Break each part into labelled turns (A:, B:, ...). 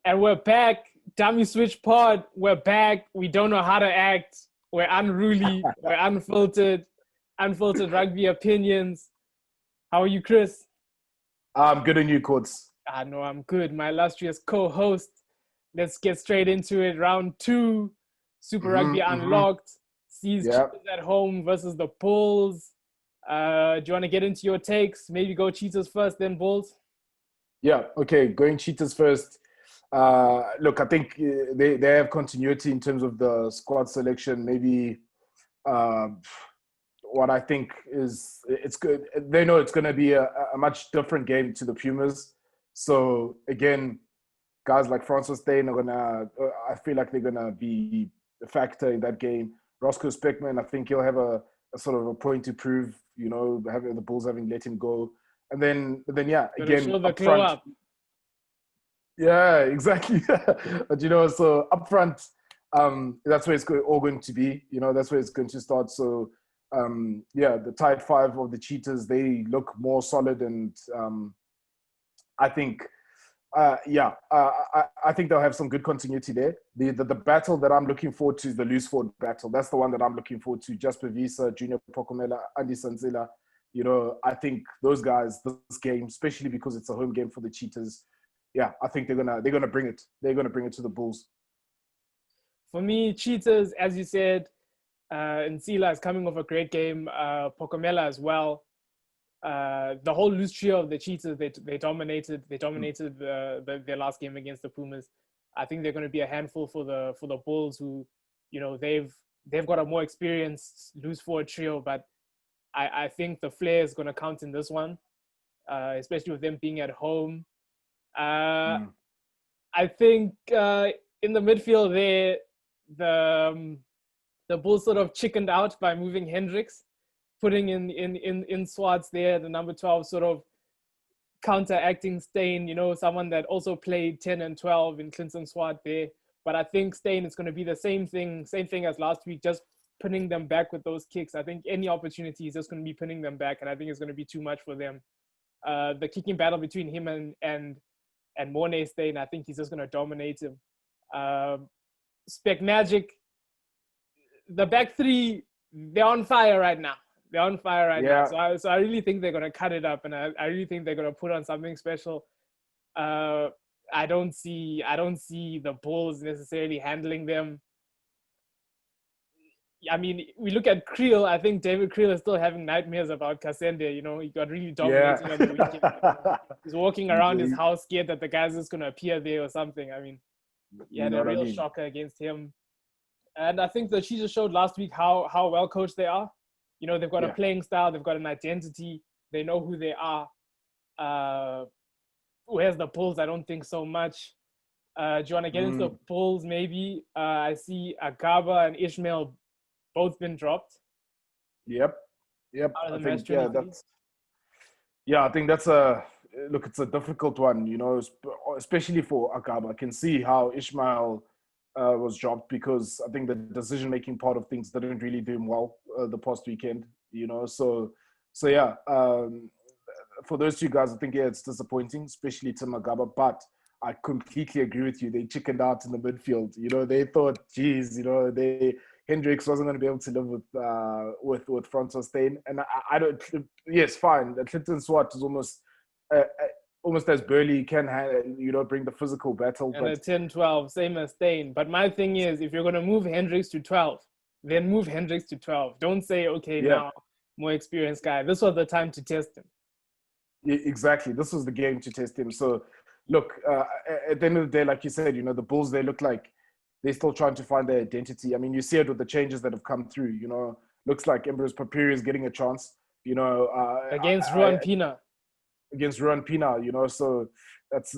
A: And we're back. Dummy Switch Pod. We're back. We don't know how to act. We're unruly. We're unfiltered. Unfiltered rugby opinions. How are you, Chris?
B: I'm good on you, Courts.
A: No, I'm good. My illustrious co-host. Let's get straight into it. Round 2. Super Rugby Unlocked. Sees Cheetahs at home versus the Bulls. Do you want to get into your takes? Maybe go Cheetahs first, then Bulls?
B: Yeah, okay. Going Cheetahs first. Look, I think they have continuity in terms of the squad selection. Maybe what I think is it's good. They know it's going to be a much different game to the Pumas. So again, guys like Francis Steyn are gonna. I feel like they're gonna be a factor in that game. Roscoe Speckman, I think he'll have a sort of a point to prove. You know, having the Bulls having let him go, and then yeah, again
A: up front.
B: Yeah, exactly. But so up front, that's where it's all going to be. That's where it's going to start. So the tight five of the Cheetahs, they look more solid, and I think. I think they'll have some good continuity there. The battle that I'm looking forward to is the loose forward battle. That's the one that I'm looking forward to. Jasper Visa, Junior Pokomela, Andy Sanzila. I think those guys, this game, especially because it's a home game for the Cheetahs, I think they're gonna bring it. They're gonna bring it to the Bulls.
A: For me, Cheetahs, as you said, Nsila is coming off a great game. Pokomela as well. The whole loose trio of the Cheetahs, they dominated. They dominated their last game against the Pumas. I think they're going to be a handful for the Bulls, who, they've got a more experienced loose forward trio. But I think the flair is going to count in this one, especially with them being at home. I think in the midfield there, the Bulls sort of chickened out by moving Hendricks, putting in Swartz there, the number 12, sort of counteracting Steyn, someone that also played 10 and 12 in Clinton Swart there. But I think Steyn is going to be the same thing as last week, just putting them back with those kicks. I think any opportunity is just going to be putting them back, and I think it's going to be too much for them. The kicking battle between him and Mornay Steyn, I think he's just going to dominate him. Spec Magic, the back three, they're on fire right now. They're on fire right now. So I really think they're going to cut it up, and I really think they're going to put on something special. I don't see the Bulls necessarily handling them. I mean, we look at Creel. I think David Creel is still having nightmares about Kasende. He got really dominated on the weekend. He's walking around his house scared that the guy's just going to appear there or something. I mean, he had a real shocker against him. And I think the Cheetahs showed last week how well coached they are. They've got a playing style. They've got an identity. They know who they are. Whereas the Bulls, I don't think so much. Do you want to get into the Bulls maybe? I see Agaba and Ishmael both been dropped.
B: Yep.
A: I think,
B: I think that's it's a difficult one, especially for Agaba. I can see how Ishmael was dropped because I think the decision-making part of things didn't really do him well the past weekend, So for those two guys, I think, it's disappointing, especially Tim Agaba, but I completely agree with you. They chickened out in the midfield. They thought, geez, Hendricks wasn't going to be able to live with Francois Steyn. And I don't, yes, fine. Clinton Swart is almost as burly, can bring the physical battle.
A: And a 10-12, same as Steyn. But my thing is, if you're going to move Hendricks to 12, then move Hendricks to 12. Don't say, now, more experienced guy. This was the time to test him.
B: Exactly. This was the game to test him. So, look, at the end of the day, like you said, the Bulls, they look like they're still trying to find their identity. I mean, you see it with the changes that have come through, Looks like Ambrose Papiri is getting a chance,
A: against Ruan Pina.
B: Against Ruan Pina, so that's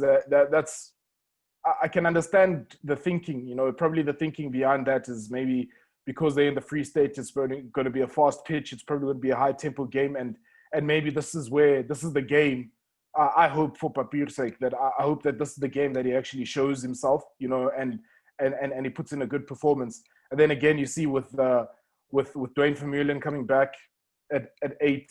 B: I can understand the thinking, probably the thinking behind that is maybe because they're in the Free State, it's going to be a fast pitch, it's probably going to be a high tempo game, and maybe this is the game. I hope for Papir's sake that I hope that this is the game that he actually shows himself, and he puts in a good performance. And then again, you see with Dwayne Vermeulen coming back at 8,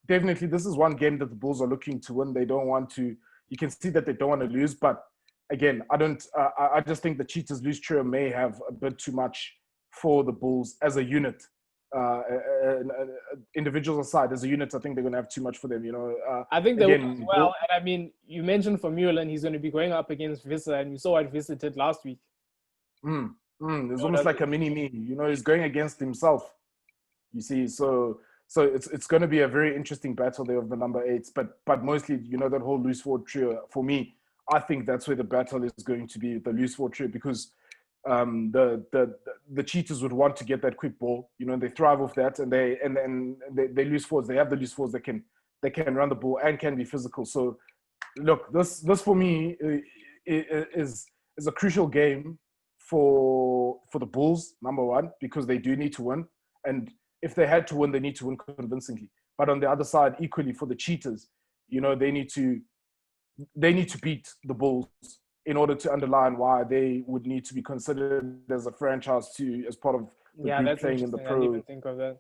B: definitely this is one game that the Bulls are looking to win. They don't want to. You can see that they don't want to lose, but again, I just think the Cheetahs loose trio may have a bit too much for the Bulls as a unit. Individuals aside, as a unit, I think they're going to have too much for them.
A: I think they will as
B: again,
A: well. And I mean, you mentioned for Mullen, he's going to be going up against Visser, and we saw what Visser did last week.
B: It's almost like a mini me. He's going against himself. You see, so it's going to be a very interesting battle there of the number 8s, but mostly, that whole loose forward trio. For me, I think that's where the battle is going to be, the loose forward trio, because the Cheetahs would want to get that quick ball. They thrive off that, and they loose forwards. They have the loose forwards that can run the ball and can be physical. So, look, this for me is a crucial game for the Bulls, number one, because they do need to win, and if they had to win, they need to win convincingly. But on the other side, equally for the Cheetahs, they need to beat the Bulls in order to underline why they would need to be considered as a franchise as part of the group playing in the
A: I didn't even think of that.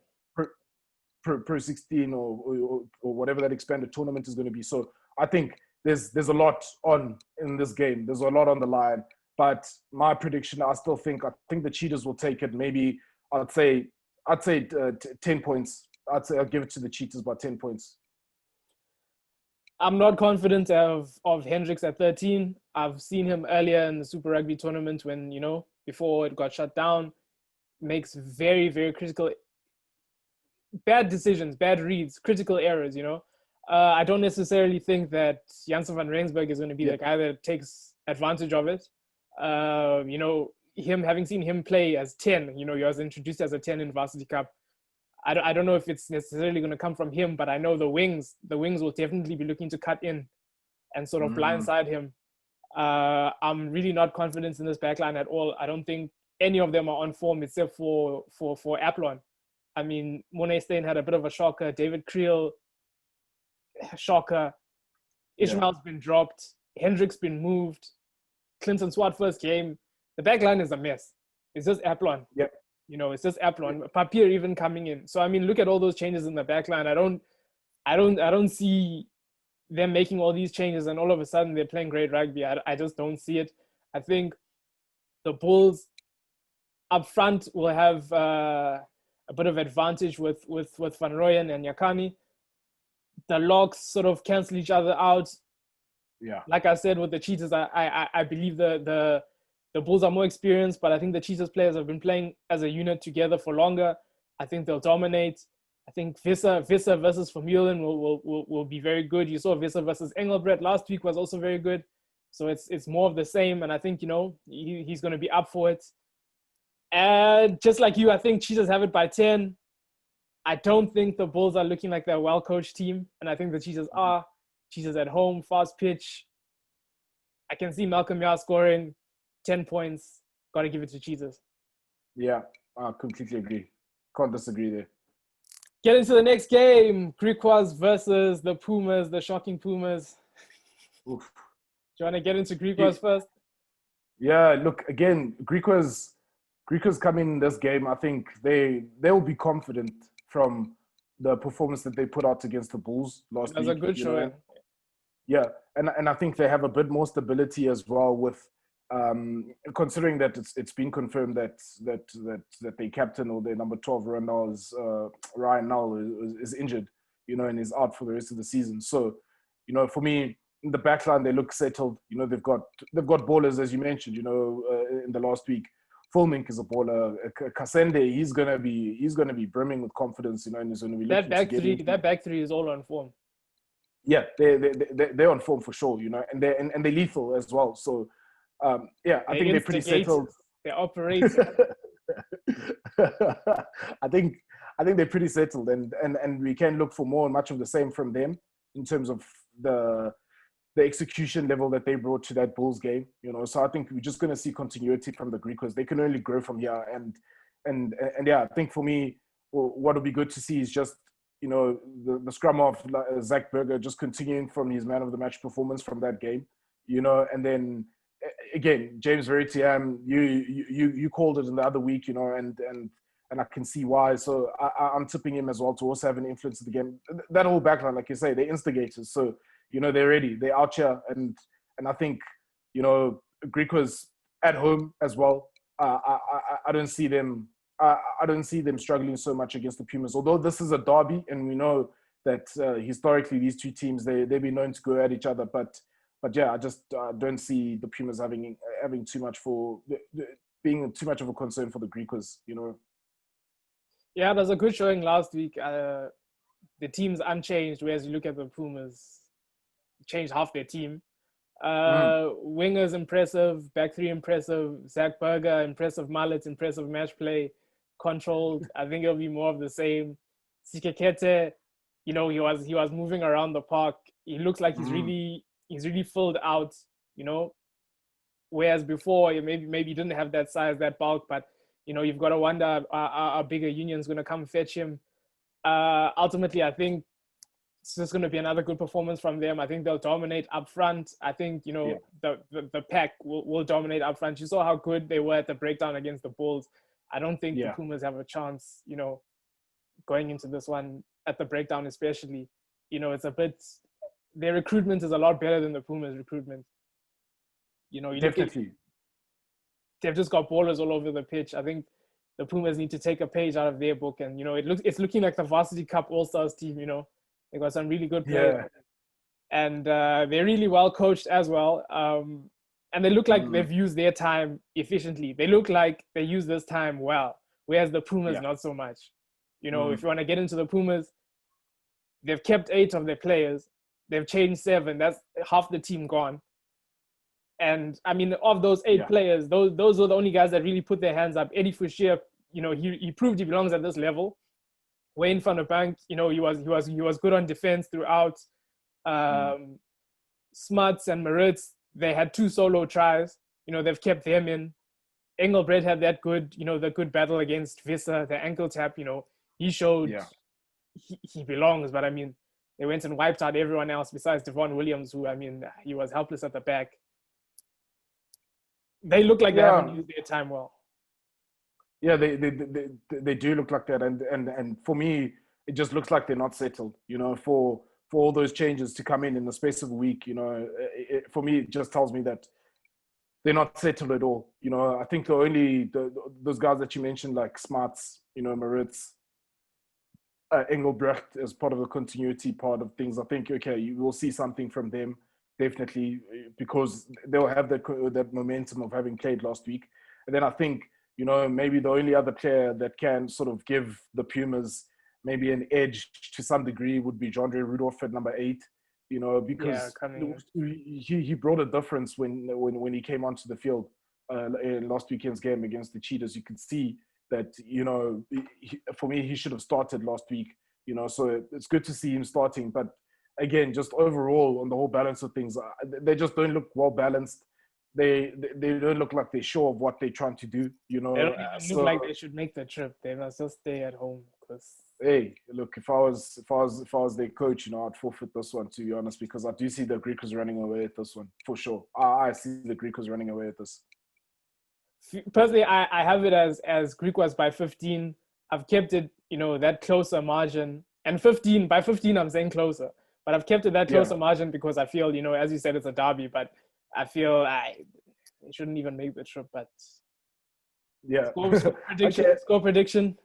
B: Pro 16 or whatever that expanded tournament is going to be. So I think there's a lot on in this game. There's a lot on the line. But my prediction, I think the Cheetahs will take it. Maybe I'd say 10 points. I'll give it to the Cheetahs by 10 points.
A: I'm not confident of Hendricks at 13. I've seen him earlier in the Super Rugby tournament when, before it got shut down, makes very, very critical, bad decisions, bad reads, critical errors, I don't necessarily think that Janssen van Rensburg is going to be the guy that takes advantage of it. Having seen him play as 10, he was introduced as a 10 in Varsity Cup. I don't know if it's necessarily going to come from him, but I know the wings will definitely be looking to cut in and sort of blindside him. I'm really not confident in this backline at all. I don't think any of them are on form except for Aplon. I mean, Monet Steyn had a bit of a shocker. David Creel, shocker. Ishmael's been dropped. Hendricks been moved. Clinton Swart first game. The backline is a mess. It's just Aplon.
B: Yep.
A: It's just Aplon. Papier even coming in. So I mean, look at all those changes in the backline. I don't see them making all these changes and all of a sudden they're playing great rugby. I just don't see it. I think the Bulls up front will have a bit of advantage with Van Rooyen and Yakani. The locks sort of cancel each other out.
B: Yeah.
A: Like I said, with the Cheetahs, I believe the Bulls are more experienced, but I think the Cheetahs players have been playing as a unit together for longer. I think they'll dominate. I think Visser versus Vermeulen will be very good. You saw Visser versus Engelbrecht last week was also very good. So it's more of the same, and I think he's going to be up for it. And just like you, I think Cheetahs have it by 10. I don't think the Bulls are looking like they're a well-coached team, and I think the Cheetahs are. Cheetahs at home, fast pitch. I can see Malcolm Yar scoring 10 points. Got to give it to Cheetahs.
B: Yeah, I completely agree. Can't disagree there.
A: Get into the next game. Griquas versus the Pumas, the shocking Pumas.
B: Oof.
A: Do you want to get into Griquas first?
B: Yeah, look, again, Griquas come in this game. I think they will be confident from the performance that they put out against the Bulls last week.
A: It was a good showing.
B: Yeah, and I think they have a bit more stability as well with considering that it's been confirmed that their captain or their number 12 Ryan Null is injured, and is out for the rest of the season. So, for me, in the backline they look settled. They've got ballers, as you mentioned. In the last week, Fulmink is a baller. Kasende, he's gonna be brimming with confidence. And he's gonna be
A: that back three is all on form.
B: Yeah, they're on form for sure. And they're lethal as well. So. I think they're pretty settled.
A: They're operating.
B: I think they're pretty settled, and we can look for much of the same from them in terms of the execution level that they brought to that Bulls game. So I think we're just going to see continuity from the Greeks. They can only grow from here, and I think for me, what would be good to see is just the scrum of Zach Berger just continuing from his man of the match performance from that game. And then. Again, James Veritiam, you called it in the other week, and I can see why. So I'm tipping him as well to also have an influence in the game. That whole backline, like you say, they're instigators. So they're ready. They're out here, and I think Greek was at home as well. I don't see them. I don't see them struggling so much against the Pumas. Although this is a derby, and we know that historically these two teams they've been known to go at each other. But yeah, I just don't see the Pumas having too much being too much of a concern for the Griquas.
A: Yeah, there's a good showing last week. The team's unchanged, whereas you look at the Pumas, changed half their team. Wingers impressive, back three impressive, Zach Berger impressive, mullet impressive, match play controlled. I think it'll be more of the same. Sikekete, he was moving around the park. He looks like he's really filled out, whereas before maybe he didn't have that size, that bulk, but you've got to wonder are bigger unions going to come fetch him. Ultimately, I think it's just going to be another good performance from them. I think they'll dominate up front. I think, the pack will dominate up front. You saw how good they were at the breakdown against the Bulls. I don't think the Pumas have a chance, going into this one at the breakdown especially. It's a bit, their recruitment is a lot better than the Pumas recruitment.
B: Definitely.
A: They've just got ballers all over the pitch. I think the Pumas need to take a page out of their book. And, it's looking like the Varsity Cup All-Stars team, They got some really good players. Yeah. And they're really well coached as well. And they look like they've used their time efficiently. They look like they use this time well, whereas the Pumas, not so much. If you want to get into the Pumas, they've kept 8 of their players. They've changed 7. That's half the team gone. And, I mean, of those 8 players, those were the only guys that really put their hands up. Eddie Fouchier, he proved he belongs at this level. Wayne van der Bank, he was good on defense throughout. Smuts and Maritz, they had 2 solo tries. They've kept them in. Engelbrecht had that good, the good battle against Visser, the ankle tap. He showed he belongs. But I mean, they went and wiped out everyone else besides Devon Williams, who he was helpless at the back. They look like they haven't used their time well.
B: Yeah, they do look like that, and for me, it just looks like they're not settled. For all those changes to come in the space of a week, for me, it just tells me that they're not settled at all. I think those guys that you mentioned, like Smarts, Maritz, Engelbrecht, as part of the continuity part of things. I think you will see something from them definitely, because they'll have that momentum of having played last week, and then I think. Maybe the only other player that can sort of give the Pumas maybe an edge to some degree would be Jandre Rudolph at number 8. Because he brought a difference when he came onto the field in last weekend's game against the Cheetahs. You could see that for me he should have started last week. So it's good to see him starting, but again, just overall on the whole balance of things, they just don't look well balanced. They don't look like they're sure of what they're trying to do.
A: They don't even look like they should make the trip. They must just stay at home.
B: Hey, look, if I was their coach, I'd forfeit this one, to be honest, because I do see the Griquas running away at this one for sure. I see the Griquas running away at this.
A: Personally, I have it as Griquas by 15. I've kept it, that closer margin, and by 15 I'm saying closer, but I've kept it that closer margin because I feel, as you said, it's a derby, but I feel they shouldn't even make the trip. But score prediction.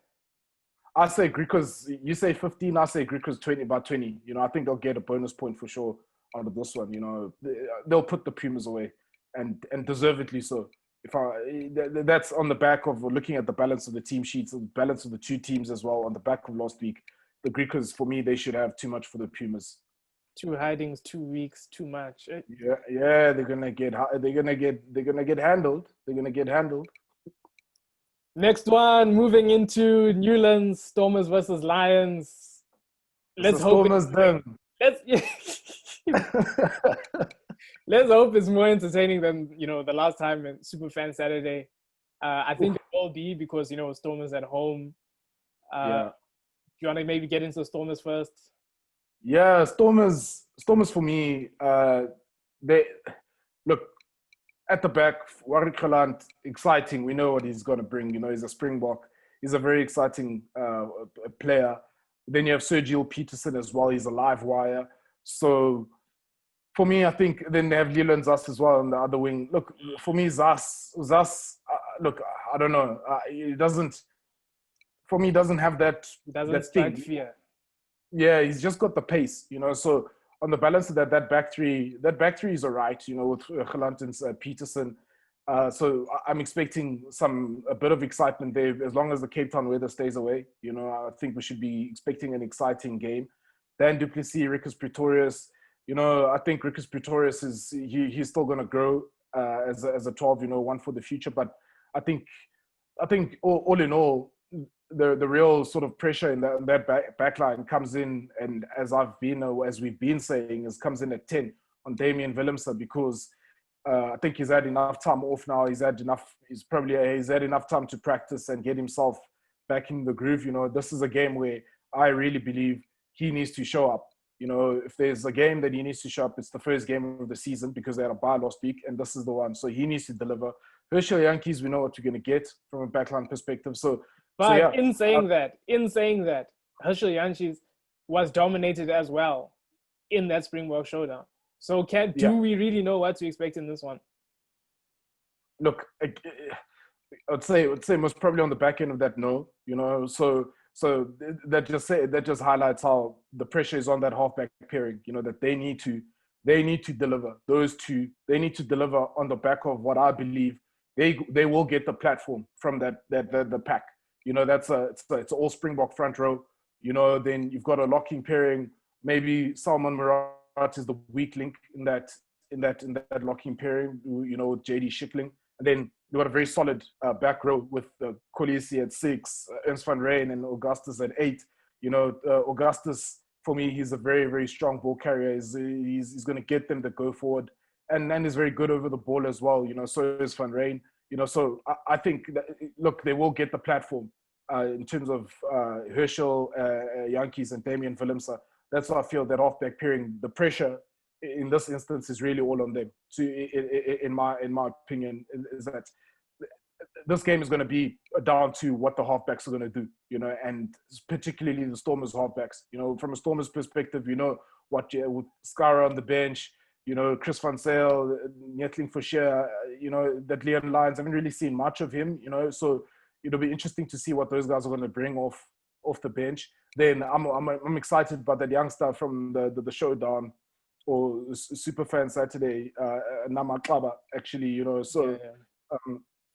B: I say Griquas. You say 15. I say Griquas 20 by 20. I think they'll get a bonus point for sure out of this one. They'll put the Pumas away, and deservedly so. That's on the back of looking at the balance of the team sheets, the balance of the two teams as well. On the back of last week, the Griquas, for me, they should have too much for the Pumas.
A: 2 hidings, 2 weeks, too much.
B: Yeah, they're gonna get handled. They're gonna get handled.
A: Next one, moving into Newlands, Stormers versus Lions. Let's hope
B: Stormers them.
A: Let's hope it's more entertaining than the last time in Superfan Saturday. I think it will be because Stormers at home. Do you want to maybe get into Stormers first?
B: Yeah, Stormers for me, they look at the back. Warwick Gelant, exciting. We know what he's going to bring. He's a Springbok. He's a very exciting player. Then you have Sergio Peterson as well. He's a live wire. So For me, I think then they have Leland Zas as well on the other wing. Look, for me, Zas. Look, I don't know. It doesn't. For me, he doesn't have that
A: It doesn't
B: that
A: strike
B: thing.
A: fear.
B: Yeah, he's just got the pace, So on the balance of that back three is alright, with Gelant and Peterson. So I'm expecting a bit of excitement there as long as the Cape Town weather stays away. I think we should be expecting an exciting game. Dan du Plessis, Rikus Pretorius. I think Rikus Pretorius he's still going to grow as a 12. One for the future. But I think all in all, the real sort of pressure in that back line comes in, and as we've been saying, comes in at 10 on Damian Willemse, because I think he's had enough time off now. He's had enough time to practice and get himself back in the groove. This is a game where I really believe he needs to show up. If there's a game that he needs to show up, it's the first game of the season, because they had a bye last week, and this is the one. So he needs to deliver. Herschel Yankees, we know what we're going to get from a backline perspective.
A: But
B: yeah.
A: in saying that, Herschel Yankees was dominated as well in that Springbok showdown. So do we really know what to expect in this one?
B: Look, I'd say most probably on the back end of that, no. So that just highlights how the pressure is on that halfback pairing. That they need to deliver. Those two, they need to deliver on the back of what I believe they will get the platform from the pack. It's all Springbok front row. Then you've got a locking pairing. Maybe Salman Murat is the weak link in that locking pairing. With JD Schickling, and then you've got a very solid back row with Kolisi at 6, Ernst van Rijn and Augustus at 8. Augustus, for me, he's a very, very strong ball carrier. He's going to get them to go forward, and then is very good over the ball as well. So is Van Rijn. So I think that, look, they will get the platform in terms of Herschel Yankees and Damian Willemse. That's why I feel that halfback pairing, the pressure in this instance is really all on them. So in my opinion, is that this game is going to be down to what the halfbacks are going to do, and particularly the Stormers halfbacks. From a Stormers perspective, what with Skara on the bench, Chris Van Zyl, Netling Forshire, that Leon Lyons, I haven't really seen much of him, so it'll be interesting to see what those guys are going to bring off the bench. Then I'm excited about that youngster from the showdown or Superfan Saturday, Nama Klaba, actually,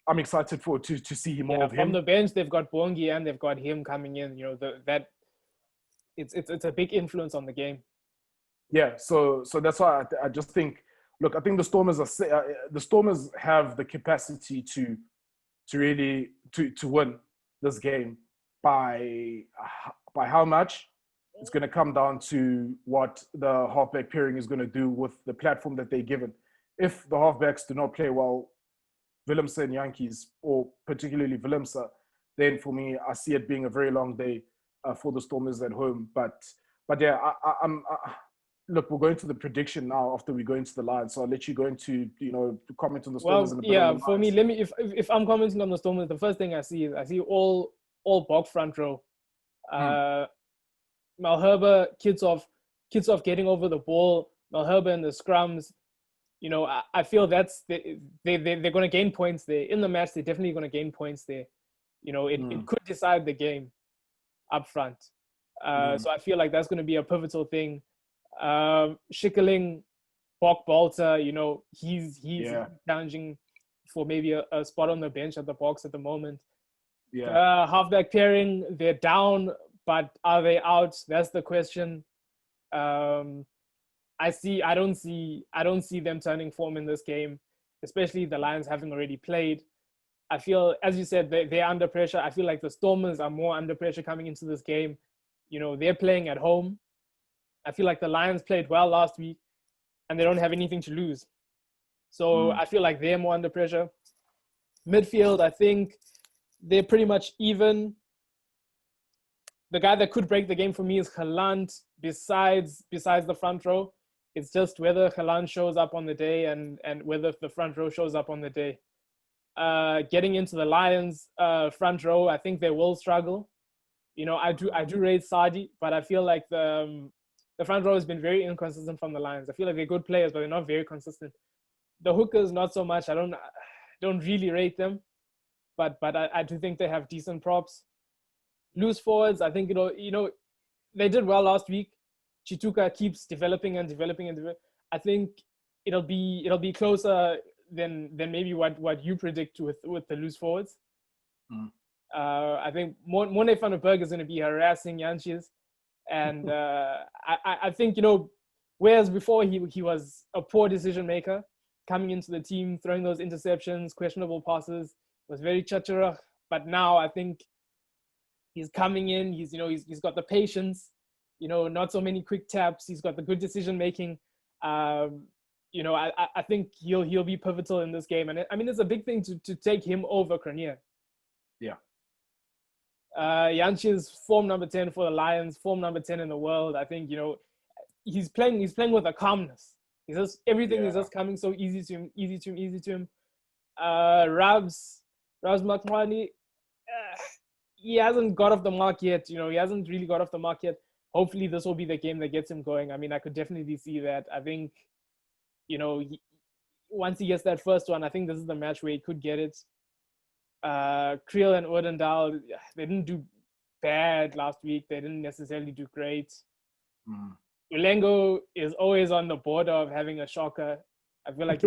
B: I'm excited to see him more of him.
A: From the bench, they've got Bongi and they've got him coming in, it's a big influence on the game.
B: Yeah, so that's why I just think, look, I think the Stormers have the capacity to really to win this game. By how much, it's going to come down to what the halfback pairing is going to do with the platform that they're given. If the halfbacks do not play well, Willemse and Yankees, or particularly Willemse, then for me, I see it being a very long day for the Stormers at home. But yeah, look, we're going to the prediction now after we go into the line. So I'll let you go into, to comment on the Stormers.
A: Well, for me, if I'm commenting on the Stormers, the first thing I see all Bok front row. Malherbe, kids off getting over the ball. Malherbe in the scrums. I feel that's they're going to gain points there in the match. They're definitely going to gain points there. It could decide the game up front. So I feel like that's going to be a pivotal thing. Schickeling, Bok Balter, he's challenging for maybe a spot on the bench at the Boks at the moment. Yeah. Halfback pairing, they're down, but are they out? That's the question. I don't see them turning form in this game, especially the Lions having already played. I feel, as you said, they're under pressure. I feel like the Stormers are more under pressure coming into this game. They're playing at home. I feel like the Lions played well last week and they don't have anything to lose. So I feel like they're more under pressure. Midfield, I think they're pretty much even. The guy that could break the game for me is Gelant, besides the front row. It's just whether Gelant shows up on the day and whether the front row shows up on the day. Getting into the Lions front row, I think they will struggle. I do rate Sadi, but I feel like the the front row has been very inconsistent from the Lions. I feel like they're good players, but they're not very consistent. The hookers, not so much. I don't really rate them, but I do think they have decent props. Loose forwards, I think they did well last week. Chituka keeps developing and developing and developing. I think it'll be closer than maybe what you predict with the loose forwards. I think Mone van der Berg is going to be harassing Jantjies, and I think whereas before he was a poor decision maker coming into the team, throwing those interceptions, questionable passes, was very chacharak. But now I think he's coming in. He's got the patience. Not so many quick taps. He's got the good decision making. I think he'll be pivotal in this game, and I mean it's a big thing to take him over Cronier.
B: Yeah.
A: Jantjies form number 10 for the Lions, form number 10 in the world. I think he's playing with a calmness. Everything is just coming so easy to him. Rabs Makmani, he hasn't got off the mark yet. He hasn't really got off the mark yet. Hopefully this will be the game that gets him going. I mean, I could definitely see that. I think, once he gets that first one, I think this is the match where he could get it. Creel and Odendaal, they didn't do bad last week. They didn't necessarily do great. Ulengo is always on the border of having a shocker. I feel like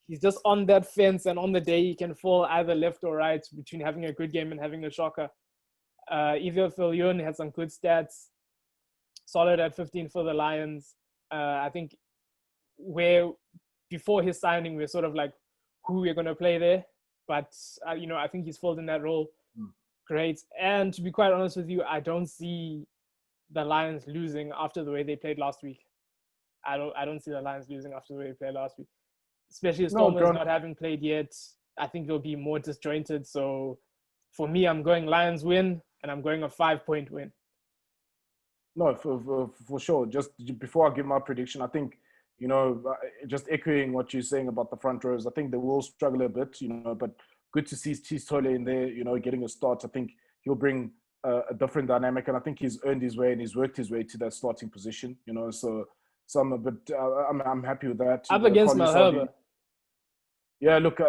A: he's just on that fence, and on the day he can fall either left or right between having a good game and having a shocker. Evil Filion had some good stats, solid at 15 for the Lions. I think where before his signing, we're sort of like who we're going to play there. But, I think he's filled in that role great. And to be quite honest with you, I don't see the Lions losing after the way they played last week. I don't see the Lions losing after the way they played last week. Especially Stormers not having played yet. I think they'll be more disjointed. So for me, I'm going Lions win, and I'm going a 5-point win.
B: No, for sure. Just before I give my prediction, I think, just echoing what you're saying about the front rows, I think they will struggle a bit, but good to see Tis Tole in there, getting a start. I think he'll bring a different dynamic, and I think he's earned his way and he's worked his way to that starting position, so I'm a bit, I'm happy with that.
A: Up against Malherbe.
B: Yeah, look,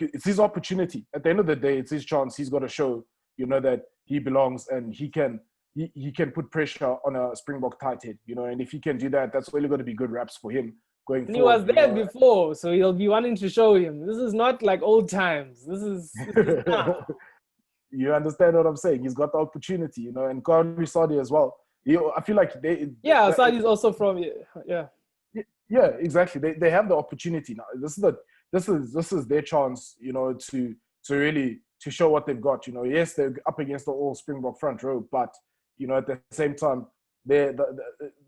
B: it's his opportunity. At the end of the day, it's his chance. He's got to show, that he belongs and he can put pressure on a Springbok tight head, and if he can do that, that's really going to be good reps for him going forward.
A: He was there before, so he'll be wanting to show him. This is not like old times. This is now.
B: You understand what I'm saying? He's got the opportunity, and Kari Sadi as well. I feel like they...
A: Yeah, Sadi's also from... Yeah.
B: Yeah, exactly. They have the opportunity now. This is their chance, to really to show what they've got. Yes, they're up against the all Springbok front row, but at the same time, the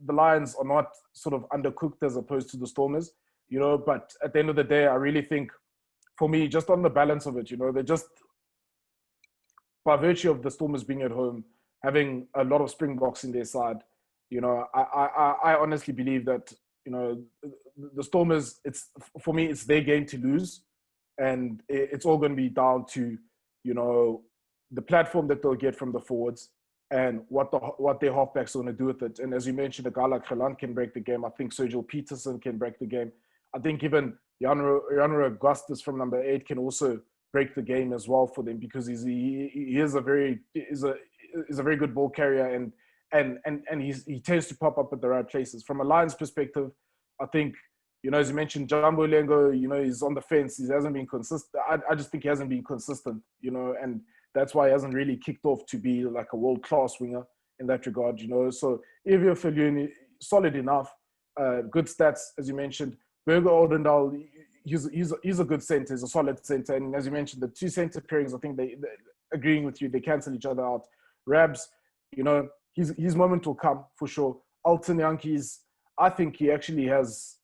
B: Lions are not sort of undercooked as opposed to the Stormers. But at the end of the day, I really think, for me, just on the balance of it, they're just, by virtue of the Stormers being at home, having a lot of Springboks in their side, I honestly believe that the Stormers, for me, it's their game to lose, and it's all going to be down to the platform that they'll get from the forwards and what their halfbacks are going to do with it. And as you mentioned, a guy like Gelant can break the game. I think Sergio Peterson can break the game. I think even Janro Augustus from number 8 can also break the game as well for them, because he is a very good ball carrier, and he tends to pop up at the right places. From a Lions perspective, I think, as you mentioned, Jambo Lengo, he's on the fence. He hasn't been consistent. I just think he hasn't been consistent, and that's why he hasn't really kicked off to be like a world-class winger in that regard, So Evio Filioni, solid enough, good stats, as you mentioned. Berger Odendaal, he's a good centre, he's a solid centre. And as you mentioned, the two centre pairings, I think they agreeing with you, they cancel each other out. Rabs, his moment will come for sure. Alton Yankees, I think he actually has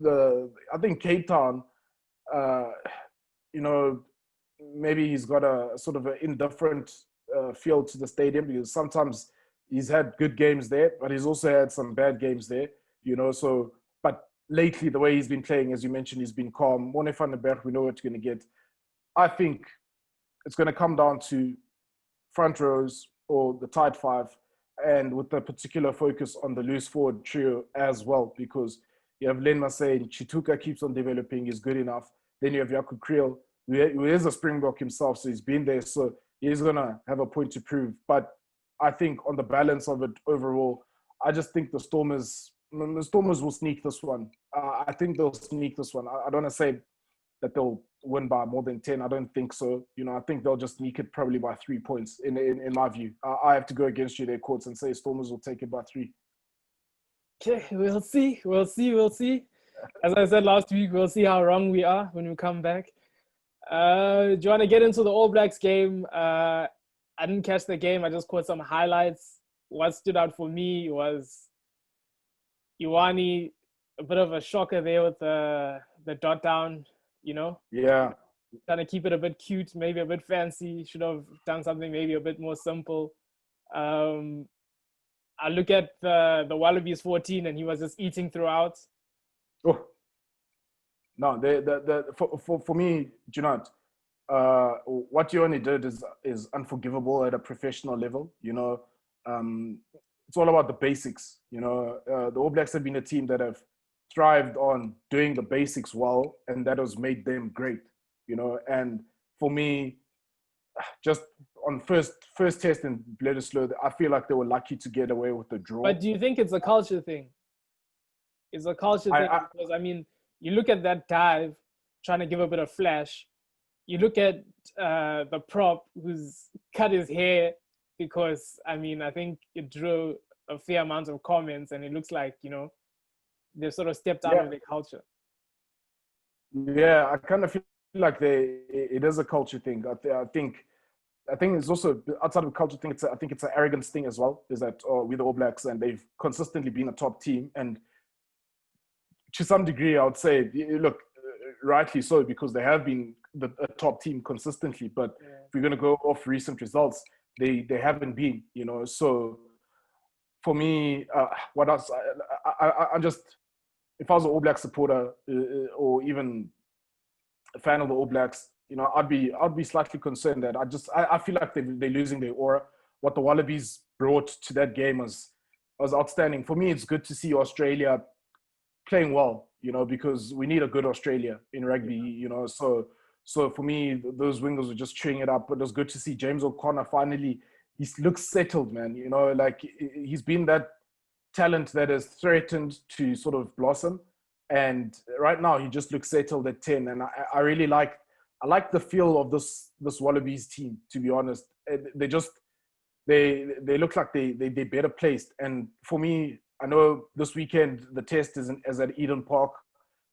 B: I think Cape Town, maybe he's got a sort of an indifferent feel to the stadium, because sometimes he's had good games there, but he's also had some bad games there, so, but lately, the way he's been playing, as you mentioned, he's been calm. Mone van der Berg, we know what you're going to get. I think it's going to come down to front rows or the tight five, and with a particular focus on the loose forward trio as well, because you have Len saying Chituka keeps on developing, is good enough. Then you have Yaku Kriel, who is a Springbok himself, so he's been there, so he's going to have a point to prove. But I think on the balance of it overall, I just think the Stormers will sneak this one. I think they'll sneak this one. I don't want to say that they'll win by more than 10. I don't think so. I think they'll just sneak it probably by 3 points in my view. I have to go against you there, Courts, and say Stormers will take it by 3.
A: Okay, we'll see. As I said last week, we'll see how wrong we are when we come back. Do you want to get into the All Blacks game? I didn't catch the game. I just caught some highlights. What stood out for me was Ioane, a bit of a shocker there with the dot down,
B: Yeah.
A: Trying to keep it a bit cute, maybe a bit fancy. Should have done something maybe a bit more simple. I look at the Wallabies 14 and he was just eating throughout.
B: Oh. No, for me, Junad, what you only did is unforgivable at a professional level. It's all about the basics. The All Blacks have been a team that have thrived on doing the basics well, and that has made them great. And for me, just on first test in Bledisloe, I feel like they were lucky to get away with the draw.
A: But do you think it's a culture thing? It's a culture thing because you look at that dive, trying to give a bit of flash. You look at the prop who's cut his hair because, I think it drew a fair amount of comments, and it looks like, they've sort of stepped out of their culture.
B: Yeah, I kind of feel like it is a culture thing. I think it's also outside of a culture thing. I think it's an arrogance thing as well. Is that we're the All Blacks and they've consistently been a top team, and to some degree, I would say, look, rightly so, because they have been a top team consistently. But if we're going to go off recent results, they haven't been. So for me, what else? I just, if I was an All Black supporter or even a fan of the All Blacks, I'd be slightly concerned that I feel like they're losing their aura. What the Wallabies brought to that game was outstanding. For me, it's good to see Australia playing well, because we need a good Australia in rugby, So for me, those wingers were just chewing it up. But it was good to see James O'Connor finally. He looks settled, man. Like he's been that talent that has threatened to sort of blossom. And right now, he just looks settled at 10. And I really like the feel of this Wallabies team, to be honest. They look like they're better placed. And for me, I know this weekend the test is at Eden Park,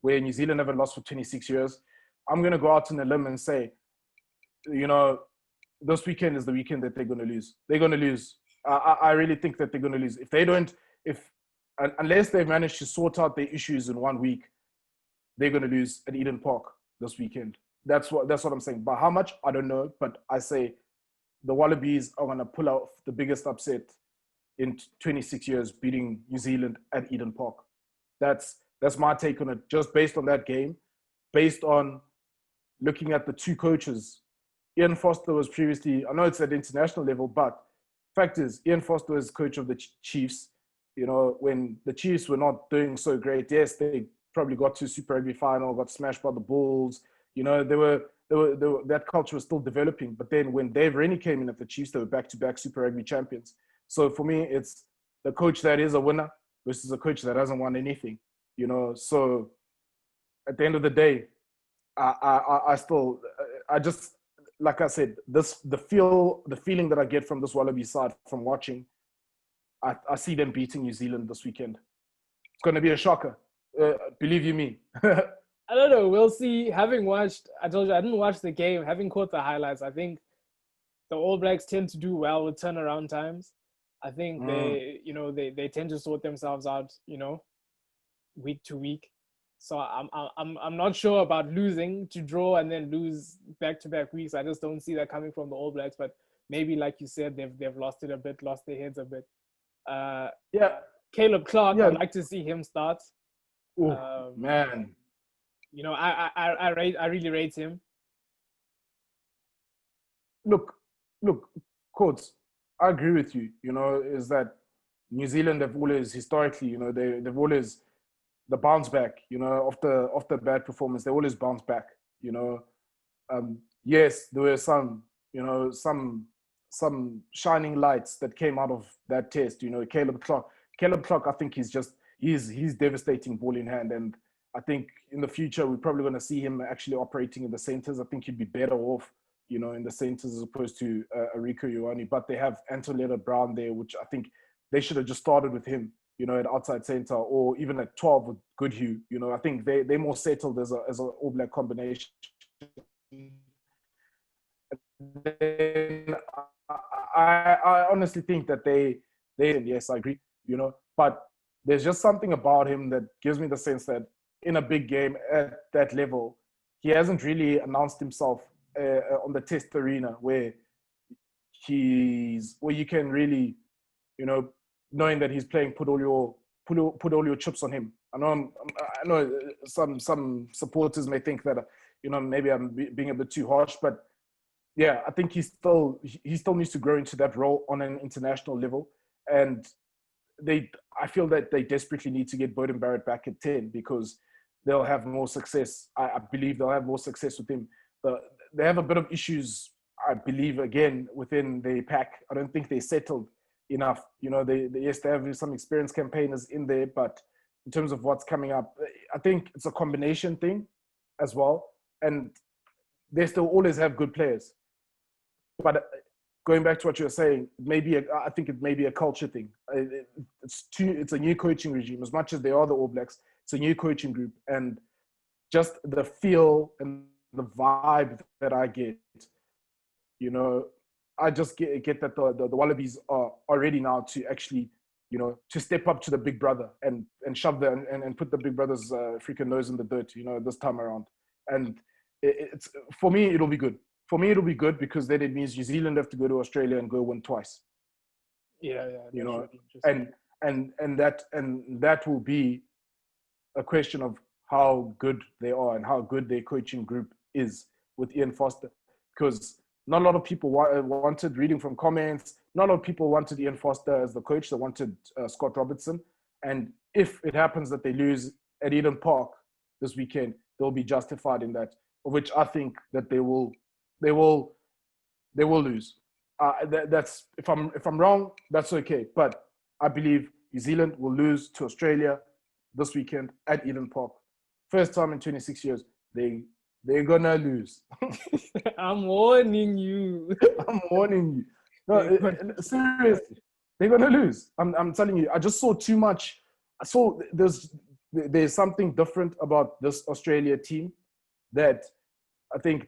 B: where New Zealand haven't lost for 26 years. I'm going to go out on a limb and say, this weekend is the weekend that they're going to lose. They're going to lose. I really think that they're going to lose. If they don't, unless they've managed to sort out their issues in 1 week, they're going to lose at Eden Park this weekend. That's what I'm saying. But how much, I don't know. But I say the Wallabies are going to pull out the biggest upset in 26 years, beating New Zealand at Eden Park. That's my take on it, just based on that game, based on looking at the two coaches. Ian Foster was previously, I know it's at international level, but fact is, Ian Foster is coach of the Chiefs. When the Chiefs were not doing so great, yes, they probably got to Super Rugby final, got smashed by the Bulls. That culture was still developing. But then when Dave Rennie came in at the Chiefs, they were back-to-back Super Rugby champions. So for me, it's the coach that is a winner versus a coach that hasn't won anything. So at the end of the day, I still, like I said, the feeling that I get from this Wallaby side from watching, I see them beating New Zealand this weekend. It's going to be a shocker. Believe you me.
A: I don't know. We'll see. Having watched, I told you I didn't watch the game. Having caught the highlights, I think the All Blacks tend to do well with turnaround times. I think they tend to sort themselves out, week to week. So I'm not sure about losing to draw and then lose back-to-back weeks. I just don't see that coming from the All Blacks. But maybe, like you said, they've lost it a bit, lost their heads a bit. Caleb Clark, I'd like to see him start.
B: Man.
A: I really rate him.
B: Look, Coates, I agree with you. Is that New Zealand have always historically, they've always the bounce back, after bad performance, they always bounce back, you know. Yes, there were some, some shining lights that came out of that test. Caleb Clark, I think he's devastating ball in hand, and I think in the future we're probably going to see him actually operating in the centers. I think he'd be better off, in the centers as opposed to Rico Ioane. But they have Antoletta Brown there, which I think they should have just started with him, at outside center, or even at 12 with Goodhue. I think they're more settled as an All Black combination. Then I honestly think that they yes, I agree, but there's just something about him that gives me the sense that in a big game at that level, he hasn't really announced himself on the test arena where you can really, knowing that he's playing, put all your chips on him. I know some supporters may think that maybe I'm being a bit too harsh, but yeah, I think he still needs to grow into that role on an international level, and I feel that they desperately need to get Beauden Barrett back at 10 because they'll have more success. I believe they'll have more success with him. They have a bit of issues, I believe, again within the pack. I don't think they settled enough. They have some experienced campaigners in there, but in terms of what's coming up, I think it's a combination thing as well, and they still always have good players. But going back to what you're saying, I think it may be a culture thing. It's a new coaching regime. As much as they are the All Blacks, it's a new coaching group, and just the feel and the vibe that I get, I just get that the Wallabies are ready now to actually, to step up to the big brother and shove and put the big brother's freaking nose in the dirt, this time around. And it's for me, it'll be good. For me, it'll be good because then it means New Zealand have to go to Australia and go win twice.
A: Yeah.
B: And that will be a question of how good they are and how good their coaching group is with Ian Foster. Because not a lot of people wanted, reading from comments, not a lot of people wanted Ian Foster as the coach. They wanted Scott Robertson. And if it happens that they lose at Eden Park this weekend, they'll be justified in that, which I think that they will lose. That's if I'm wrong, that's okay. But I believe New Zealand will lose to Australia this weekend at Eden Park. First time in 26 years, they're gonna lose.
A: I'm warning you.
B: I'm warning you. No, seriously, they're gonna lose. I'm telling you. I just saw too much. I saw there's something different about this Australia team that I think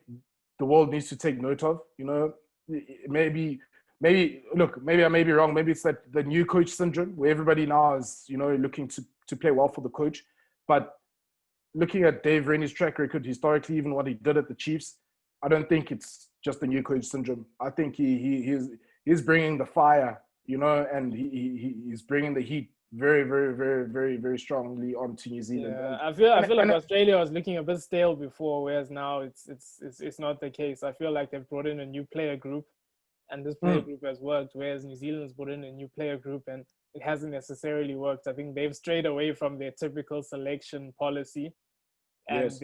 B: the world needs to take note of. Maybe look, maybe I may be wrong. Maybe it's that the new coach syndrome where everybody now is, looking to play well for the coach. But looking at Dave Rennie's track record historically, even what he did at the Chiefs, I don't think it's just the new coach syndrome. I think he's bringing the fire, and he's bringing the heat very, very, very, very, very strongly onto New Zealand.
A: Yeah, I feel like Australia was looking a bit stale before, whereas now it's not the case. I feel like they've brought in a new player group, and this player group has worked, whereas New Zealand's brought in a new player group and it hasn't necessarily worked. I think they've strayed away from their typical selection policy, and yes,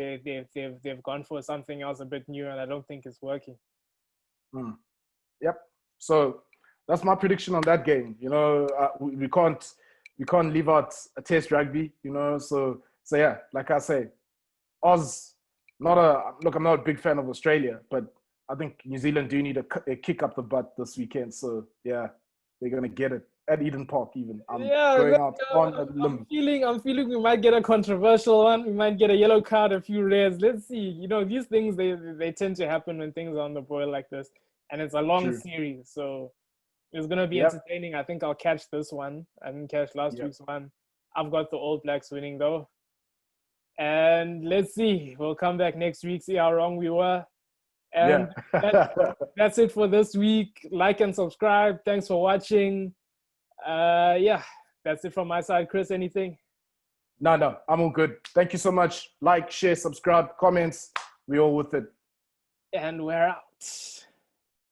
A: they've gone for something else a bit new, and I don't think it's working.
B: Yep. So that's my prediction on that game. We can't leave out a test rugby, So yeah, like I say, Oz. I'm not a big fan of Australia, but I think New Zealand do need a kick up the butt this weekend. So yeah, they're gonna get it at Eden Park. Even I'm
A: feeling we might get a controversial one. We might get a yellow card, a few reds. Let's see. These things they tend to happen when things are on the boil like this, and it's a long series, so it's gonna be entertaining. I think I'll catch this one. I didn't catch last week's one. I've got the All Blacks winning though. And let's see. We'll come back next week, see how wrong we were. And that's it for this week. Like and subscribe. Thanks for watching. That's it from my side. Chris, anything?
B: No, I'm all good. Thank you so much. Like, share, subscribe, comments. We all with it.
A: And we're out.